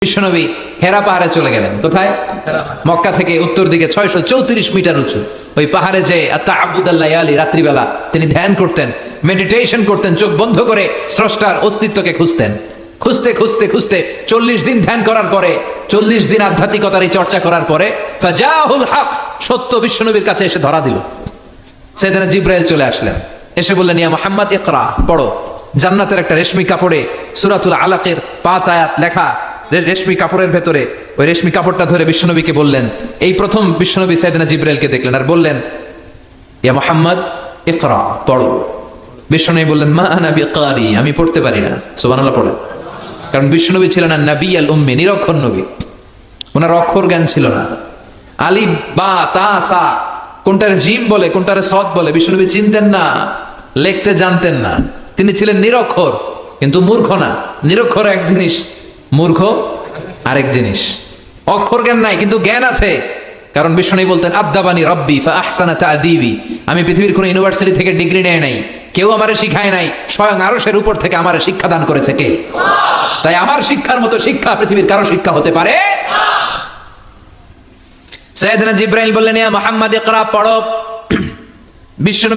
বিশ্বনবী হেরা পাহাড়ে চলে গেলেন। কোথায়? মক্কা থেকে উত্তর দিকে 634 মিটার উঁচু ওই পাহাড়ে যে তাআব্বুদাল্লাহ আলী রাত্রিবেলা তিনি ধ্যান করতেন, মেডিটেশন করতেন, চোখ বন্ধ করে স্রষ্টার অস্তিত্বকে খুঁজতেন। খুঁজতে খুঁজতে খুঁজতে 40 দিন ধ্যান করার পরে, 40 দিন আধ্যাত্মিকতার এই চর্চা করার পরে ফাজাহুল হক, সত্য বিশ্বনবীর কাছে এসে ধরা দিল। সাইয়েদনা জিবরাইল চলে আসলেন, এসে বললেন, ইয়া মুহাম্মদ ইকরা, পড়ো। জান্নাতের একটা রেশমি কাপড়ে সূরাতুল আলাকের 5 আয়াত লেখা, রেশমি কাপড়ের ভেতরে ওই রেশমি কাপড়টা ধরে বিশ্বনবীকে বললেন, এই প্রথম বিশ্বনবী সাইয়েদনা জিবরাইলকে দেখলেন আর বললেন, ইয়া মুহাম্মদ ইকরা, পড়ো। বিশ্বনবী বললেন, মা আনা বিকারি, আমি পড়তে পারি না। সুবহানাল্লাহ পড়ে। কারণ বিশ্বনবী ছিলেন না নবী আল উম্মি, নিরক্ষর নবী, ওনার অক্ষর জ্ঞান ছিল না। আলিফ বা তা সা কোনটারে জিম বলে কোনটারে সদ বলে বিশ্বনবী চিনতেন না, লিখতে জানতেন না। তিনি ছিলেন নিরক্ষর, কিন্তু মূর্খ না। নিরক্ষর এক জিনিস, মূর্খ আরেক জিনিস। অক্ষর জ্ঞান নাই কিন্তু জ্ঞান আছে। কারণ বিশ্বনবী বলতেন, আদ্দাবানি রব্বি ফা আহসানা তা'দীবি, আমি পৃথিবীর কোনো ইউনিভার্সিটি থেকে ডিগ্রি নেয় নাই, কেউ আমারে শিখায় নাই, স্বয়ং আরশের উপর থেকে আমারে শিক্ষা দান করেছে কে? তাই আমার শিক্ষার মতো শিক্ষা পৃথিবীর কারো শিক্ষা হতে পারে না। সাইয়েদনা জিবরাইল বললেন, ইয়া মুহাম্মদ ইকরা, পড়ো। বিশ্বনবী